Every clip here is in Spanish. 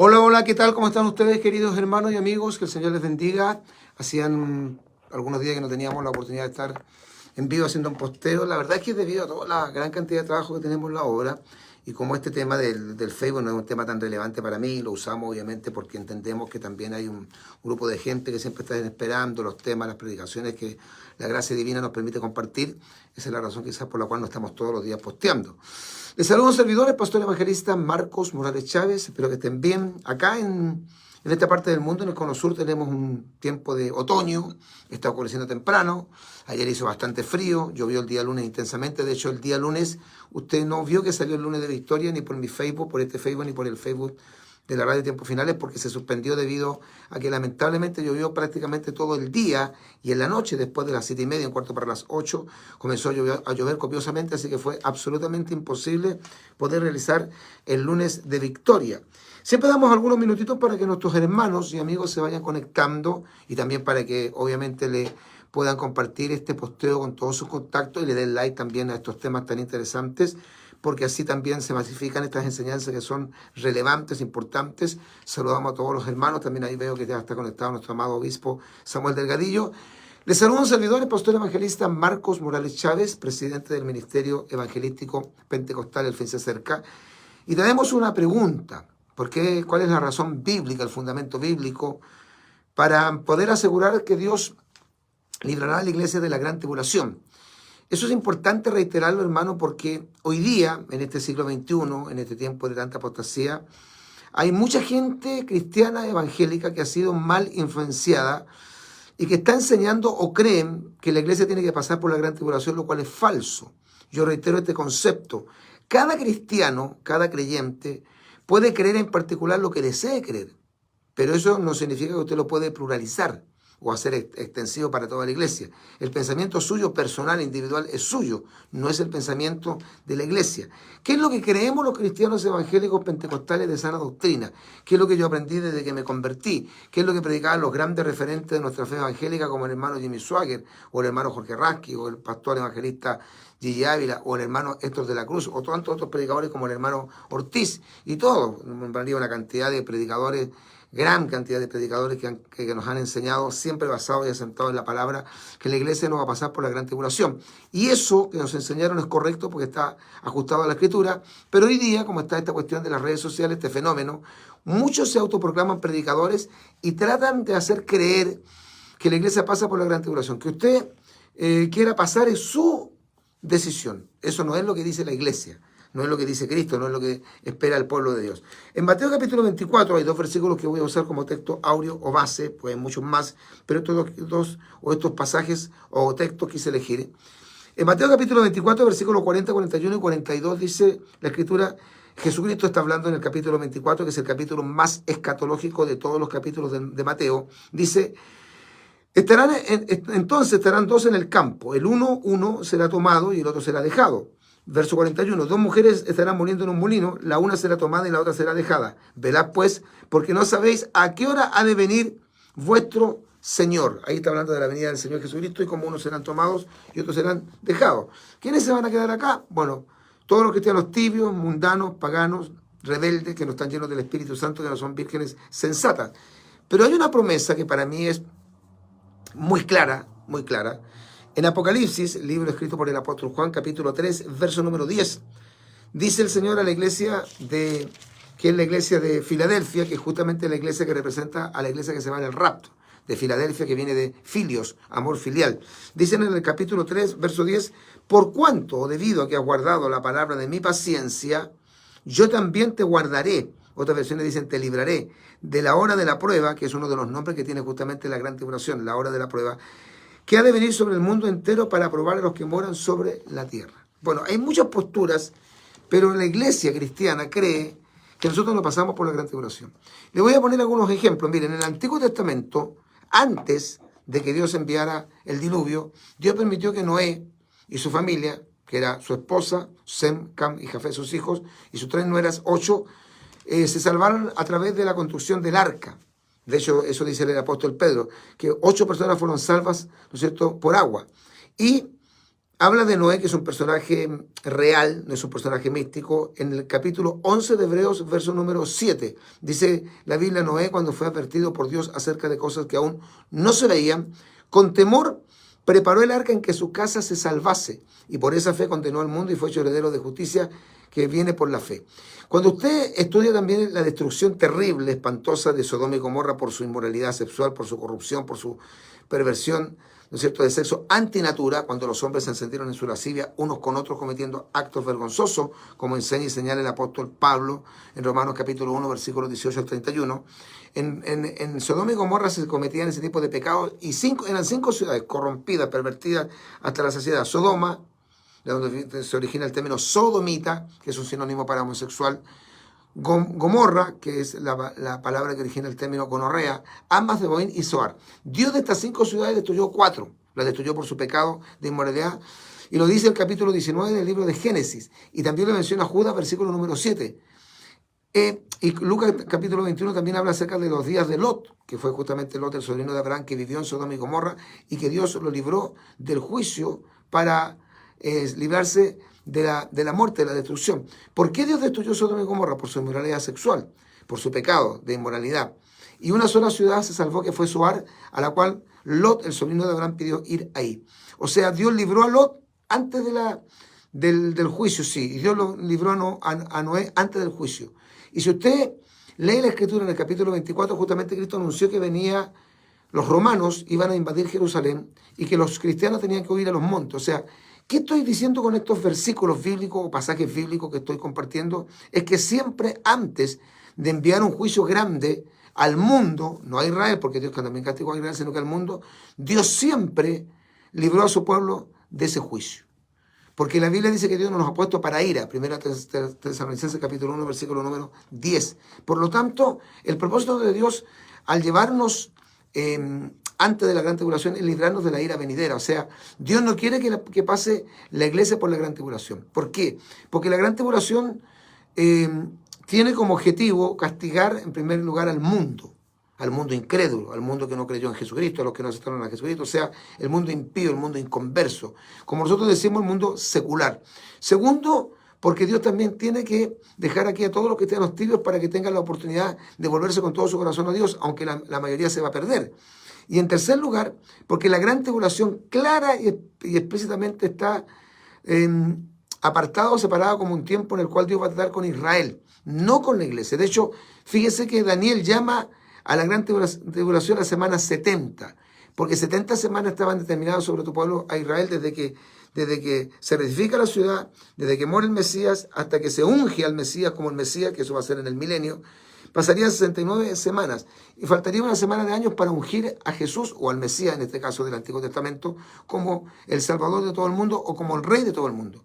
Hola, hola, ¿qué tal? ¿Cómo están ustedes, queridos hermanos y amigos? Que el Señor les bendiga. Hacían algunos días que no teníamos la oportunidad de estar en vivo haciendo un posteo. La verdad es que es debido a toda la gran cantidad de trabajo que tenemos en la obra y como este tema del Facebook no es un tema tan relevante para mí, lo usamos obviamente porque entendemos que también hay un grupo de gente que siempre está esperando los temas, las predicaciones que la gracia divina nos permite compartir. Esa es la razón quizás por la cual no estamos todos los días posteando. Les saludo a un servidor, el pastor evangelista Marcos Morales Chávez. Espero que estén bien. Acá en esta parte del mundo, en el Cono Sur, tenemos un tiempo de otoño. Está oscureciendo temprano. Ayer hizo bastante frío. Llovió el día lunes intensamente. De hecho, el día lunes, usted no vio que salió el lunes de Victoria, ni por mi Facebook, por este Facebook, ni por el Facebook de la radio Tiempos Finales, porque se suspendió debido a que lamentablemente llovió prácticamente todo el día y en la noche, después de las 7:30, en cuarto para las 8, comenzó a llover copiosamente, así que fue absolutamente imposible poder realizar el lunes de Victoria. Siempre damos algunos minutitos para que nuestros hermanos y amigos se vayan conectando y también para que obviamente le puedan compartir este posteo con todos sus contactos y le den like también a estos temas tan interesantes, porque así también se masifican estas enseñanzas que son relevantes, importantes. Saludamos a todos los hermanos, también ahí veo que ya está conectado nuestro amado obispo Samuel Delgadillo. Les saludo a un servidor, el pastor evangelista Marcos Morales Chávez, presidente del Ministerio Evangelístico Pentecostal El Fin se acerca. Y tenemos una pregunta, ¿cuál es la razón bíblica, el fundamento bíblico, para poder asegurar que Dios librará a la iglesia de la gran tribulación? Eso es importante reiterarlo, hermano, porque hoy día, en este siglo XXI, en este tiempo de tanta apostasía, hay mucha gente cristiana evangélica que ha sido mal influenciada y que está enseñando o creen que la iglesia tiene que pasar por la gran tribulación, lo cual es falso. Yo reitero este concepto. Cada cristiano, cada creyente, puede creer en particular lo que desee creer, pero eso no significa que usted lo puede pluralizar o hacer extensivo para toda la iglesia. El pensamiento suyo, personal, individual, es suyo, no es el pensamiento de la iglesia. ¿Qué es lo que creemos los cristianos evangélicos pentecostales de sana doctrina? ¿Qué es lo que yo aprendí desde que me convertí? ¿Qué es lo que predicaban los grandes referentes de nuestra fe evangélica como el hermano Jimmy Swaggart, o el hermano Jorge Rasky, o el pastor evangelista Gigi Ávila, o el hermano Héctor de la Cruz, o tantos otros predicadores como el hermano Ortiz, y todos, una cantidad de predicadores, gran cantidad de predicadores que nos han enseñado, siempre basados y asentados en la palabra, que la iglesia no va a pasar por la gran tribulación. Y eso que nos enseñaron es correcto porque está ajustado a la escritura, pero hoy día, como está esta cuestión de las redes sociales, este fenómeno, muchos se autoproclaman predicadores y tratan de hacer creer que la iglesia pasa por la gran tribulación. Que usted quiera pasar es su decisión. Eso no es lo que dice la iglesia. No es lo que dice Cristo, no es lo que espera el pueblo de Dios. En Mateo capítulo 24 hay dos versículos que voy a usar como texto áureo o base, pues hay muchos más, pero estos pasajes o textos quise elegir. En Mateo capítulo 24, versículos 40, 41 y 42 dice la Escritura, Jesucristo está hablando en el capítulo 24, que es el capítulo más escatológico de todos los capítulos de Mateo. Dice, entonces estarán dos en el campo, el uno será tomado y el otro será dejado. Verso 41, dos mujeres estarán muriendo en un molino, la una será tomada y la otra será dejada. Velad pues, porque no sabéis a qué hora ha de venir vuestro Señor. Ahí está hablando de la venida del Señor Jesucristo y cómo unos serán tomados y otros serán dejados. ¿Quiénes se van a quedar acá? Bueno, todos los cristianos tibios, mundanos, paganos, rebeldes, que no están llenos del Espíritu Santo, que no son vírgenes sensatas. Pero hay una promesa que para mí es muy clara, muy clara. En Apocalipsis, libro escrito por el apóstol Juan, capítulo 3, verso número 10, dice el Señor a la iglesia que es la iglesia de Filadelfia, que es justamente la iglesia que representa a la iglesia que se va en el rapto, de Filadelfia, que viene de filios, amor filial. Dicen en el capítulo 3, verso 10, por cuanto, debido a que has guardado la palabra de mi paciencia, yo también te guardaré. Otras versiones dicen, te libraré de la hora de la prueba, que es uno de los nombres que tiene justamente la gran tribulación, la hora de la prueba, que ha de venir sobre el mundo entero para probar a los que moran sobre la tierra. Bueno, hay muchas posturas, pero la iglesia cristiana cree que nosotros no pasamos por la gran tribulación. Le voy a poner algunos ejemplos. Miren, en el Antiguo Testamento, antes de que Dios enviara el diluvio, Dios permitió que Noé y su familia, que era su esposa, Sem, Cam y Jafet, sus hijos, y sus 3 nueras, 8, se salvaron a través de la construcción del arca. De hecho, eso dice el apóstol Pedro, que 8 personas fueron salvas, ¿no es cierto?, por agua. Y habla de Noé, que es un personaje real, no es un personaje místico. En el capítulo 11 de Hebreos, verso número 7, dice la Biblia: Noé, cuando fue advertido por Dios acerca de cosas que aún no se veían, con temor preparó el arca en que su casa se salvase, y por esa fe condenó al mundo y fue hecho heredero de justicia que viene por la fe. Cuando usted estudia también la destrucción terrible, espantosa de Sodoma y Gomorra por su inmoralidad sexual, por su corrupción, por su perversión, ¿no es cierto?, de sexo antinatura, cuando los hombres se encendieron en su lascivia unos con otros cometiendo actos vergonzosos, como enseña y señala el apóstol Pablo en Romanos capítulo 1, versículos 18 al 31. En Sodoma y Gomorra se cometían ese tipo de pecados y eran 5 ciudades corrompidas, pervertidas hasta la saciedad. Sodoma, de donde se origina el término sodomita, que es un sinónimo para homosexual. Gomorra, que es la palabra que origina el término gonorrea, ambas de Boín y Zoar. Dios de estas 5 ciudades destruyó 4. Las destruyó por su pecado de inmoralidad. Y lo dice el capítulo 19 del libro de Génesis. Y también lo menciona Judas, versículo número 7. Y Lucas capítulo 21 también habla acerca de los días de Lot, que fue justamente Lot, el sobrino de Abraham, que vivió en Sodoma y Gomorra, y que Dios lo libró del juicio para librarse de la muerte, de la destrucción. ¿Por qué Dios destruyó Sodoma y Gomorra? Por su inmoralidad sexual, por su pecado de inmoralidad. Y una sola ciudad se salvó, que fue Zoar, a la cual Lot, el sobrino de Abraham, pidió ir ahí. O sea, Dios libró a Lot antes del juicio, sí, y Dios lo libró a Noé antes del juicio. Y si usted lee la Escritura en el capítulo 24, justamente Cristo anunció que los romanos iban a invadir Jerusalén y que los cristianos tenían que huir a los montes. O sea, ¿qué estoy diciendo con estos versículos bíblicos o pasajes bíblicos que estoy compartiendo? Es que siempre antes de enviar un juicio grande al mundo, no a Israel, porque Dios también castigó a Israel, sino que al mundo, Dios siempre libró a su pueblo de ese juicio. Porque la Biblia dice que Dios no nos ha puesto para ira. Primera Tesalonicenses capítulo 1, versículo número 10. Por lo tanto, el propósito de Dios al llevarnos antes de la gran tribulación es librarnos de la ira venidera. O sea, Dios no quiere que pase la iglesia por la gran tribulación. ¿Por qué? Porque la gran tribulación tiene como objetivo castigar en primer lugar al mundo incrédulo, al mundo que no creyó en Jesucristo, a los que no aceptaron a Jesucristo, o sea, el mundo impío, el mundo inconverso, como nosotros decimos, el mundo secular. Segundo, porque Dios también tiene que dejar aquí a todos los cristianos tibios para que tengan la oportunidad de volverse con todo su corazón a Dios, aunque la mayoría se va a perder. Y en tercer lugar, porque la gran tribulación clara y explícitamente está apartado, separado como un tiempo en el cual Dios va a tratar con Israel, no con la iglesia. De hecho, fíjese que Daniel llama a la gran tribulación la semana 70, porque 70 semanas estaban determinadas sobre tu pueblo, a Israel, desde que se reedifica la ciudad, desde que muere el Mesías, hasta que se unge al Mesías como el Mesías, que eso va a ser en el milenio. Pasarían 69 semanas y faltaría una semana de años para ungir a Jesús o al Mesías, en este caso del Antiguo Testamento, como el Salvador de todo el mundo o como el Rey de todo el mundo.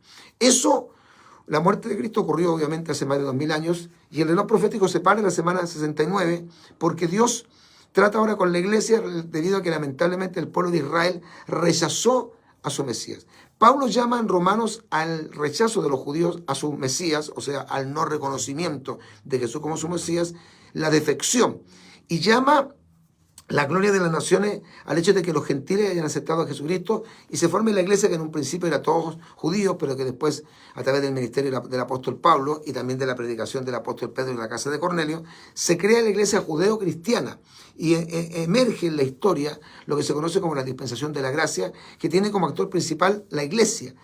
La muerte de Cristo ocurrió obviamente hace más de 2000 años y el reloj profético se para en la semana 69 porque Dios trata ahora con la iglesia debido a que lamentablemente el pueblo de Israel rechazó a su Mesías. Pablo llama en Romanos al rechazo de los judíos a su Mesías, o sea, al no reconocimiento de Jesús como su Mesías, la defección. Y llama la gloria de las naciones al hecho de que los gentiles hayan aceptado a Jesucristo y se forme la iglesia que en un principio era todos judíos, pero que después, a través del ministerio del apóstol Pablo y también de la predicación del apóstol Pedro en la casa de Cornelio, se crea la iglesia judeo-cristiana y emerge en la historia lo que se conoce como la dispensación de la gracia, que tiene como actor principal la iglesia,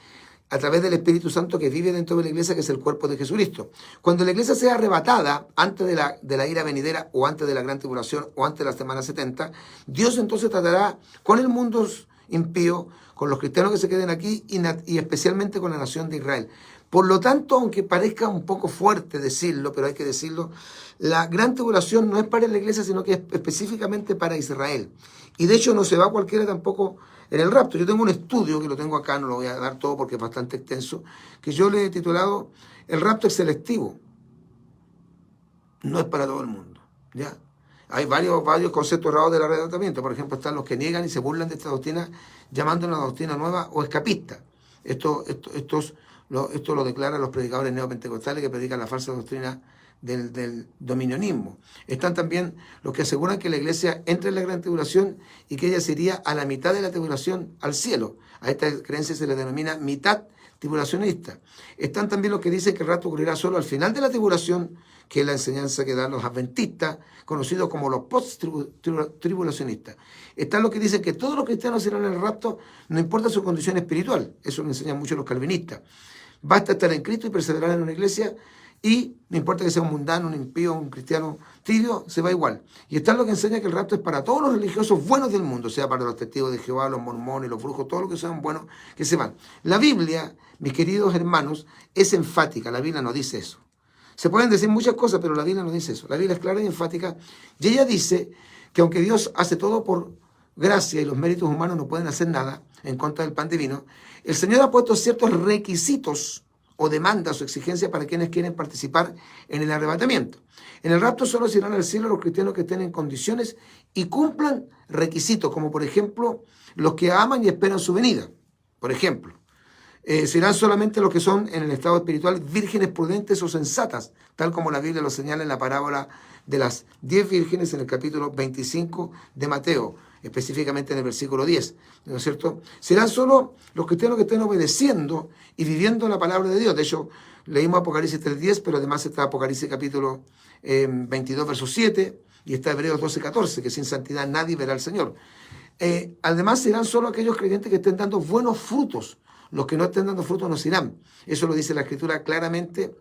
a través del Espíritu Santo que vive dentro de la iglesia, que es el cuerpo de Jesucristo. Cuando la iglesia sea arrebatada antes de la ira venidera o antes de la gran tribulación o antes de la semana 70, Dios entonces tratará con el mundo impío, con los cristianos que se queden aquí y especialmente con la nación de Israel. Por lo tanto, aunque parezca un poco fuerte decirlo, pero hay que decirlo, la gran tribulación no es para la iglesia, sino que es específicamente para Israel. Y de hecho no se va cualquiera tampoco en el rapto. Yo tengo un estudio, que lo tengo acá, no lo voy a dar todo porque es bastante extenso, que yo le he titulado El rapto es selectivo. No es para todo el mundo, ¿ya? Hay varios conceptos errados del arrebatamiento. Por ejemplo, están los que niegan y se burlan de esta doctrina, llamándola una doctrina nueva o escapista. Esto lo declaran los predicadores neopentecostales que predican la falsa doctrina del dominionismo. Están también los que aseguran que la iglesia entra en la gran tribulación y que ella se iría a la mitad de la tribulación al cielo. A esta creencia se le denomina mitad tribulacionista. Están también los que dicen que el rapto ocurrirá solo al final de la tribulación, que es la enseñanza que dan los adventistas, conocidos como los post-tribulacionistas. Están los que dicen que todos los cristianos serán en el rapto, no importa su condición espiritual. Eso lo enseñan mucho los calvinistas. Basta estar en Cristo y perseverar en una iglesia, y no importa que sea un mundano, un impío, un cristiano tibio, se va igual. Y está lo que enseña que el rapto es para todos los religiosos buenos del mundo, o sea, para los testigos de Jehová, los mormones, los brujos, todos los que sean buenos, que se van. La Biblia, mis queridos hermanos, es enfática. La Biblia no dice eso. Se pueden decir muchas cosas, pero la Biblia no dice eso. La Biblia es clara y enfática. Y ella dice que aunque Dios hace todo por gracia y los méritos humanos no pueden hacer nada en contra del pan divino, el Señor ha puesto ciertos requisitos o demandas o exigencias para quienes quieren participar en el arrebatamiento. En el rapto solo se irán al cielo los cristianos que estén en condiciones y cumplan requisitos, como por ejemplo los que aman y esperan su venida. Por ejemplo, se irán solamente los que son en el estado espiritual vírgenes prudentes o sensatas, tal como la Biblia lo señala en la parábola de las 10 vírgenes en el capítulo 25 de Mateo, específicamente en el versículo 10, ¿no es cierto? Serán solo los cristianos que estén obedeciendo y viviendo la palabra de Dios. De hecho, leímos Apocalipsis 3:10, pero además está Apocalipsis capítulo 22, verso 7, y está Hebreos 12:14, que sin santidad nadie verá al Señor. Además, serán solo aquellos creyentes que estén dando buenos frutos. Los que no estén dando frutos no se irán. Eso lo dice la Escritura claramente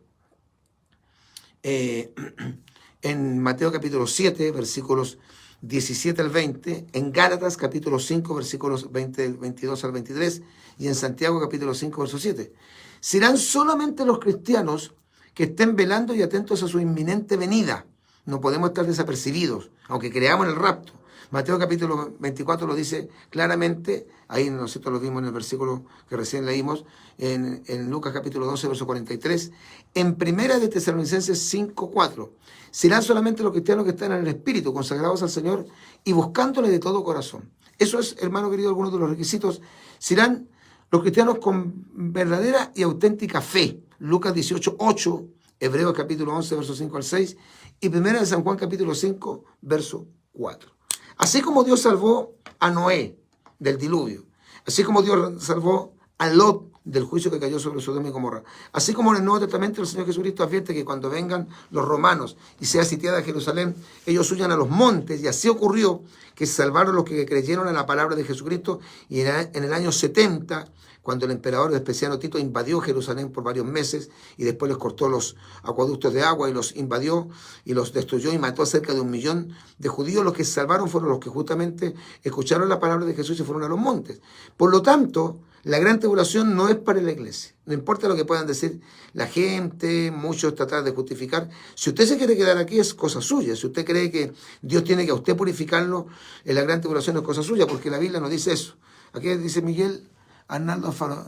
en Mateo capítulo 7, versículos 17 al 20, en Gálatas capítulo 5, versículos 22 al 23, y en Santiago capítulo 5, verso 7. Serán solamente los cristianos que estén velando y atentos a su inminente venida. No podemos estar desapercibidos, aunque creamos en el rapto. Mateo capítulo 24 lo dice claramente, ahí nosotros lo vimos en el versículo que recién leímos, en Lucas capítulo 12, verso 43, en Primera de Tesalonicenses 5, 4. Serán solamente los cristianos que están en el Espíritu, consagrados al Señor y buscándole de todo corazón. Eso es, hermano querido, algunos de los requisitos. Serán los cristianos con verdadera y auténtica fe. Lucas 18, 8, Hebreos capítulo 11, verso 5 al 6, y Primera de San Juan capítulo 5, verso 4. Así como Dios salvó a Noé del diluvio, así como Dios salvó a Lot del juicio que cayó sobre Sodoma y Gomorra, así como en el Nuevo Testamento el Señor Jesucristo advierte que cuando vengan los romanos y sea sitiada Jerusalén, ellos huyan a los montes, y así ocurrió que se salvaron los que creyeron en la palabra de Jesucristo, y en el año 70, cuando el emperador Vespasiano Tito invadió Jerusalén por varios meses y después les cortó los acueductos de agua y los invadió y los destruyó y mató a cerca de 1 millón de judíos, los que se salvaron fueron los que justamente escucharon la palabra de Jesús y se fueron a los montes. Por lo tanto, la gran tribulación no es para la iglesia. No importa lo que puedan decir la gente, muchos tratar de justificar. Si usted se quiere quedar aquí, es cosa suya. Si usted cree que Dios tiene que a usted purificarlo, en la gran tribulación es cosa suya, porque la Biblia no dice eso. Aquí dice Miguel Arnaldo Faro.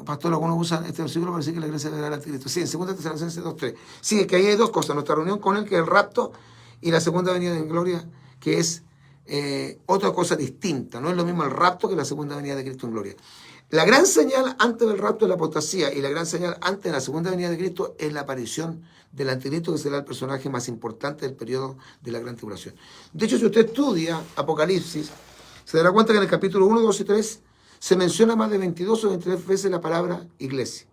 Pastor, algunos usan este versículo para decir que la iglesia verá al anticristo. Sí, en 2 Tesalonicenses 2:3. Sí, es que ahí hay dos cosas. Nuestra reunión con él, que es el rapto, y la segunda venida en gloria, que es otra cosa distinta. No es lo mismo el rapto que la segunda venida de Cristo en gloria. La gran señal antes del rapto es la apostasía, y la gran señal antes de la segunda venida de Cristo es la aparición del anticristo, que será el personaje más importante del periodo de la gran tribulación. De hecho, si usted estudia Apocalipsis, se dará cuenta que en el capítulo 1, 2 y 3 se menciona más de 22 o 23 veces la palabra iglesia.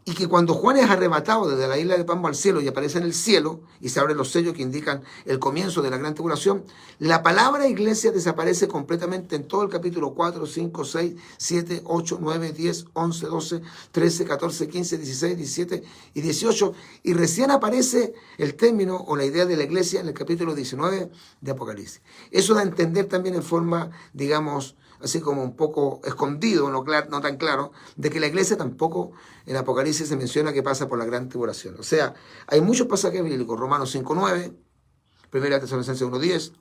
Y que cuando Juan es arrebatado desde la isla de Patmos al cielo y aparece en el cielo y se abren los sellos que indican el comienzo de la gran tribulación, la palabra iglesia desaparece completamente en todo el capítulo 4, 5, 6, 7, 8, 9, 10, 11, 12, 13, 14, 15, 16, 17 y 18. Y recién aparece el término o la idea de la iglesia en el capítulo 19 de Apocalipsis. Eso da a entender también en forma, digamos, así como un poco escondido, no tan claro, de que la iglesia tampoco en Apocalipsis se menciona que pasa por la gran tribulación. O sea, hay muchos pasajes bíblicos, Romanos 5:9, 1 Tesalonicenses 1:10,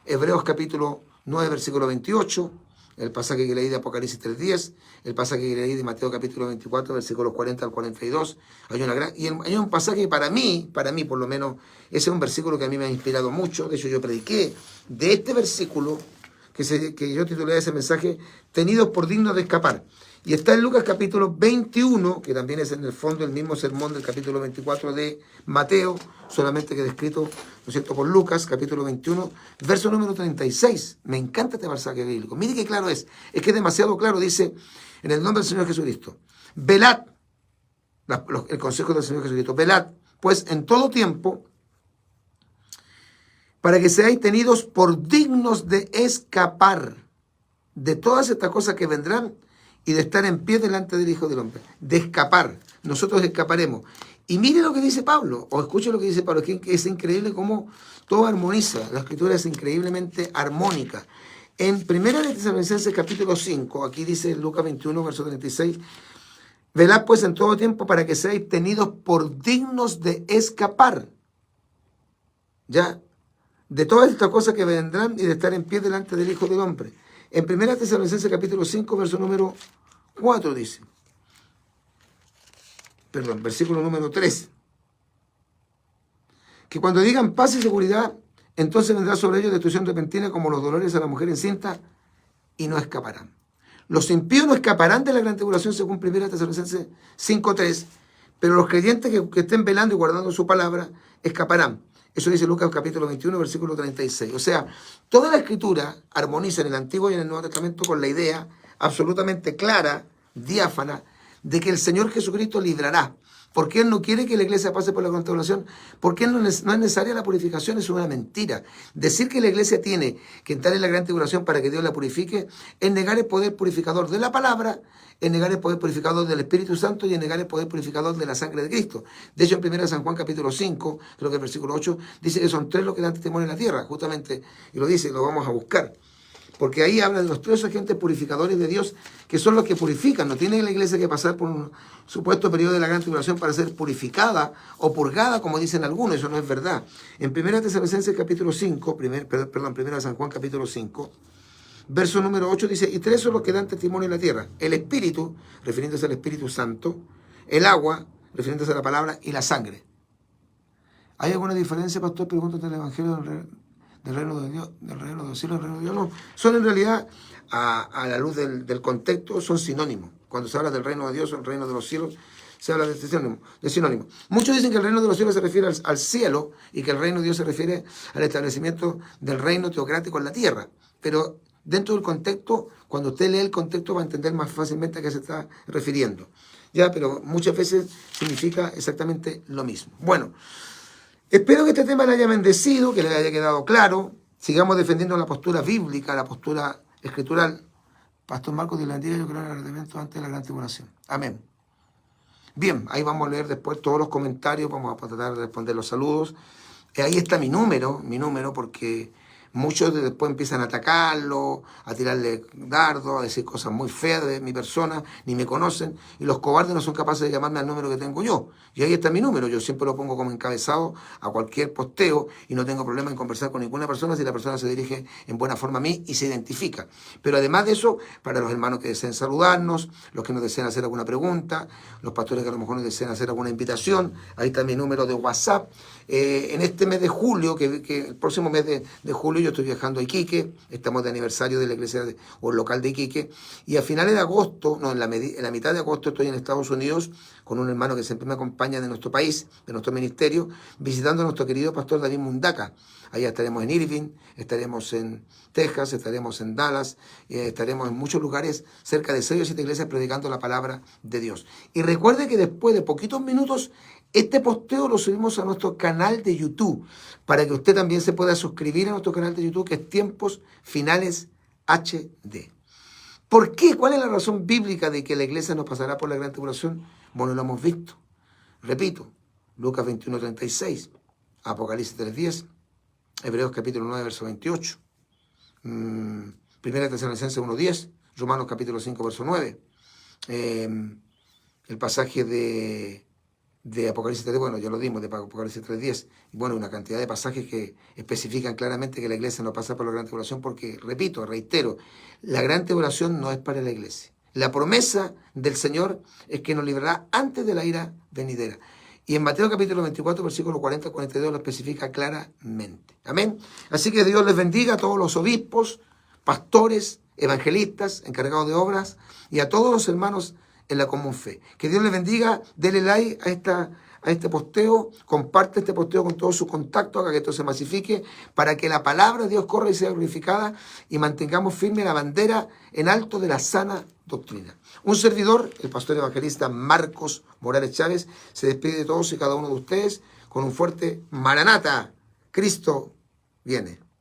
Hebreos capítulo 9, versículo 28, el pasaje que leí de Apocalipsis 3:10, el pasaje que leí de Mateo capítulo 24, versículos 40 al 42. Hay un pasaje que para mí, por lo menos, ese es un versículo que a mí me ha inspirado mucho. De hecho, yo prediqué de este versículo, que yo titulé ese mensaje, tenidos por dignos de escapar. Y está en Lucas capítulo 21, que también es en el fondo el mismo sermón del capítulo 24 de Mateo, solamente que descrito, ¿no es cierto?, por Lucas, capítulo 21, verso número 36. Me encanta este pasaje bíblico. Mire qué claro es que es demasiado claro. Dice, en el nombre del Señor Jesucristo, velad, el consejo del Señor Jesucristo, velad, pues en todo tiempo, para que seáis tenidos por dignos de escapar de todas estas cosas que vendrán y de estar en pie delante del Hijo del Hombre. De escapar. Nosotros escaparemos. Y mire lo que dice Pablo, o escuche lo que dice Pablo, que es increíble cómo todo armoniza. La Escritura es increíblemente armónica. En 1 Tesalonicenses capítulo 5, aquí dice Lucas 21, verso 36, velad pues en todo tiempo para que seáis tenidos por dignos de escapar, ya, de todas estas cosas que vendrán y de estar en pie delante del Hijo del Hombre. En 1 Tesalonicenses capítulo 5, verso número 4 dice, versículo número 3, que cuando digan paz y seguridad, entonces vendrá sobre ellos destrucción repentina como los dolores a la mujer encinta y no escaparán. Los impíos no escaparán de la gran tribulación según 1 Tesalonicenses 5:3, pero los creyentes que estén velando y guardando su palabra escaparán. Eso dice Lucas capítulo 21, versículo 36. O sea, toda la Escritura armoniza en el Antiguo y en el Nuevo Testamento con la idea absolutamente clara, diáfana, de que el Señor Jesucristo librará. Porque Él no quiere que la iglesia pase por la gran tribulación, porque no es necesaria la purificación, es una mentira. Decir que la iglesia tiene que entrar en la gran tribulación para que Dios la purifique es negar el poder purificador de la palabra, es negar el poder purificador del Espíritu Santo y es negar el poder purificador de la sangre de Cristo. De hecho, en 1 San Juan capítulo 5, creo que el versículo 8, dice que son 3 los que dan testimonio en la tierra, justamente, y lo dice, lo vamos a buscar. Porque ahí habla de los 3 agentes purificadores de Dios, que son los que purifican. No tiene la iglesia que pasar por un supuesto periodo de la gran tribulación para ser purificada o purgada, como dicen algunos. Eso no es verdad. En 1 Tesalonicenses capítulo 5, 1 San Juan capítulo 5, verso número 8 dice, y 3 son los que dan testimonio en la tierra. El Espíritu, refiriéndose al Espíritu Santo, el agua, refiriéndose a la palabra, y la sangre. ¿Hay alguna diferencia, pastor? Pregúntate el Evangelio del reino de Dios, del reino de los cielos, del reino de Dios. No, son en realidad, a la luz del contexto, son sinónimos. Cuando se habla del reino de Dios o el reino de los cielos, se habla de sinónimo. Muchos dicen que el reino de los cielos se refiere al cielo y que el reino de Dios se refiere al establecimiento del reino teocrático en la tierra. Pero dentro del contexto, cuando usted lee el contexto va a entender más fácilmente a qué se está refiriendo. Ya, pero muchas veces significa exactamente lo mismo. Bueno, espero que este tema le haya bendecido, que le haya quedado claro. Sigamos defendiendo la postura bíblica, la postura escritural. Pastor Marcos de la Antigua, yo creo en el arrepentimiento antes de la gran tribulación. Amén. Bien, ahí vamos a leer después todos los comentarios, vamos a tratar de responder los saludos. Ahí está mi número, porque muchos después empiezan a atacarlo, a tirarle dardos, a decir cosas muy feas de mi persona, ni me conocen, y los cobardes no son capaces de llamarme al número que tengo yo. Y ahí está mi número, yo siempre lo pongo como encabezado a cualquier posteo y no tengo problema en conversar con ninguna persona si la persona se dirige en buena forma a mí y se identifica. Pero además de eso, para los hermanos que deseen saludarnos, los que nos deseen hacer alguna pregunta, los pastores que a lo mejor nos deseen hacer alguna invitación, ahí está mi número de WhatsApp. En este mes de julio, que el próximo mes de julio yo estoy viajando a Iquique, estamos de aniversario de la iglesia o el local de Iquique, y a finales de agosto, no, en la mitad de agosto estoy en Estados Unidos con un hermano que siempre me acompaña de nuestro país, de nuestro ministerio, visitando a nuestro querido pastor David Mundaca. Allá estaremos en Irving, estaremos en Texas, estaremos en Dallas, estaremos en muchos lugares, cerca de 6 o 7 iglesias predicando la palabra de Dios. Y recuerde que después de poquitos minutos, este posteo lo subimos a nuestro canal de YouTube, para que usted también se pueda suscribir a nuestro canal de YouTube, que es Tiempos Finales HD. ¿Por qué? ¿Cuál es la razón bíblica de que la iglesia nos pasará por la gran tribulación? Bueno, lo hemos visto. Repito, Lucas 21:36, Apocalipsis 3:10, Hebreos capítulo 9, verso 28, 1 Tesalonicenses 1:10, Romanos capítulo 5, verso 9, el pasaje de Apocalipsis 3, bueno, ya lo dimos, de Apocalipsis 3:10, y bueno, una cantidad de pasajes que especifican claramente que la iglesia no pasa por la gran tribulación, porque, repito, reitero, la gran tribulación no es para la iglesia. La promesa del Señor es que nos librará antes de la ira venidera. Y en Mateo capítulo 24, versículo 40 al 42 lo especifica claramente. Amén. Así que Dios les bendiga a todos los obispos, pastores, evangelistas, encargados de obras y a todos los hermanos en la común fe. Que Dios les bendiga, denle like a este posteo, comparte este posteo con todos sus contactos, haga que esto se masifique, para que la palabra de Dios corra y sea glorificada y mantengamos firme la bandera en alto de la sana doctrina. Un servidor, el pastor evangelista Marcos Morales Chávez, se despide de todos y cada uno de ustedes con un fuerte Maranata, Cristo viene.